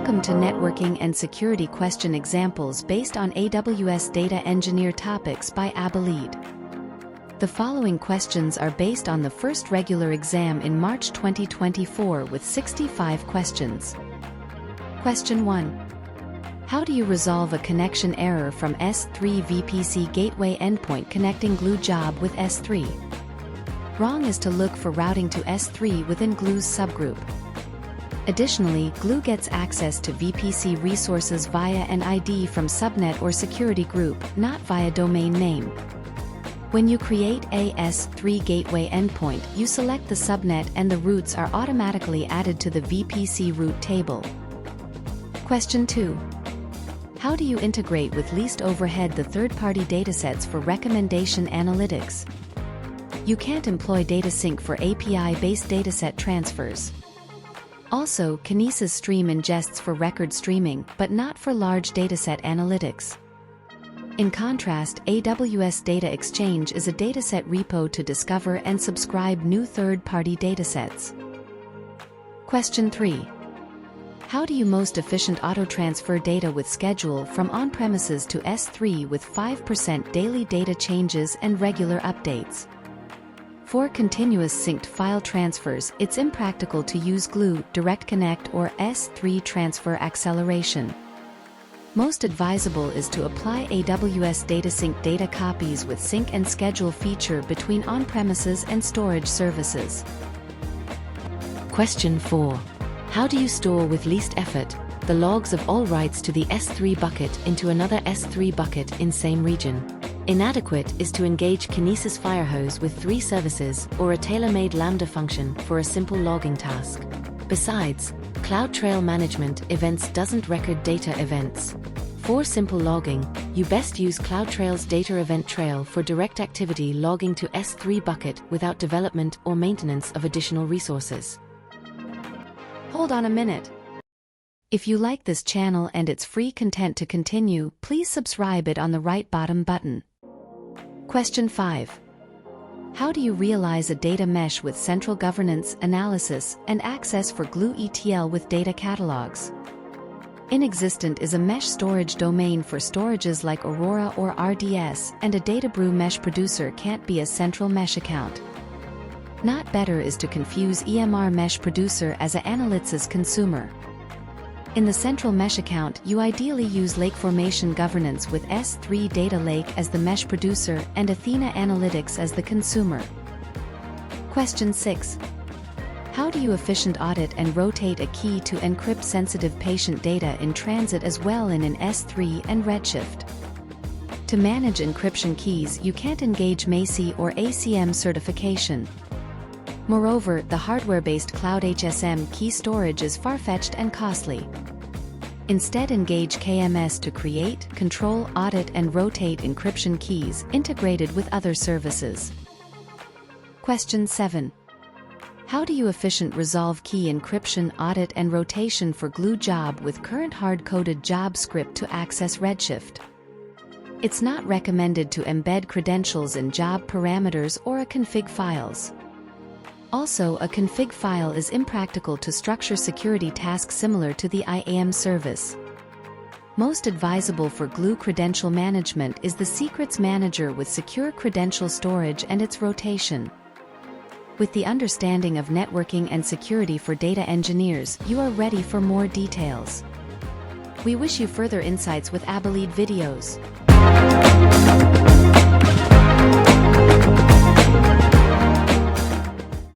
Welcome to Networking and Security Question Examples based on AWS Data Engineer Topics by abylead. The following questions are based on the first regular exam in March 2024 with 65 questions. Question 1. How do you resolve a connection error from S3 VPC gateway endpoint connecting glue job with S3? Wrong is to look for routing to S3 within glue's subgroup. Additionally, glue gets access to VPC resources via an ID from subnet or security group, not via domain name. When you create a S3 gateway endpoint, you select the subnet and the routes are automatically added to the VPC route table. Question 2. How do you integrate with least overhead the third-party datasets for recommendation analytics? You can't employ data sync for API-based dataset transfers. Also, Kinesis Stream ingests for record streaming, but not for large dataset analytics. In contrast, AWS Data Exchange is a dataset repo to discover and subscribe new third-party datasets. Question 3. How do you most efficient auto-transfer data with schedule from on-premises to S3 with 5% daily data changes and regular updates? For continuous synced file transfers, it's impractical to use Glue, Direct Connect or S3 transfer acceleration. Most advisable is to apply AWS DataSync data copies with sync and schedule feature between on-premises and storage services. Question 4. How do you store with least effort the logs of all writes to the S3 bucket into another S3 bucket in same region? Inadequate is to engage Kinesis Firehose with 3 services or a tailor-made Lambda function for a simple logging task. Besides, CloudTrail Management Events doesn't record data events. For simple logging, you best use CloudTrail's Data Event Trail for direct activity logging to S3 bucket without development or maintenance of additional resources. Hold on a minute. If you like this channel and its free content to continue, please subscribe it on the right bottom button. Question 5. How do you realize a data mesh with central governance, analysis, and access for Glue ETL with data catalogs? Inexistent is a mesh storage domain for storages like Aurora or RDS, and a Databrew mesh producer can't be a central mesh account. Not better is to confuse EMR mesh producer as a Analytics consumer. In the central mesh account, you ideally use Lake Formation governance with S3 Data Lake as the mesh producer and Athena Analytics as the consumer. Question 6. How do you efficient audit and rotate a key to encrypt sensitive patient data in transit as well in an S3 and Redshift? To manage encryption keys, you can't engage MACI or ACM certification. Moreover, the hardware-based Cloud HSM key storage is far-fetched and costly. Instead, engage KMS to create, control, audit and rotate encryption keys integrated with other services. Question 7. How do you efficient resolve key encryption, audit and rotation for Glue job with current hard-coded job script to access Redshift? It's not recommended to embed credentials in job parameters or a config files. Also, a config file is impractical to structure security tasks similar to the IAM service. Most advisable for Glue credential management is the Secrets Manager with secure credential storage and its rotation. With the understanding of networking and security for data engineers, you are ready for more details. We wish you further insights with abylead videos.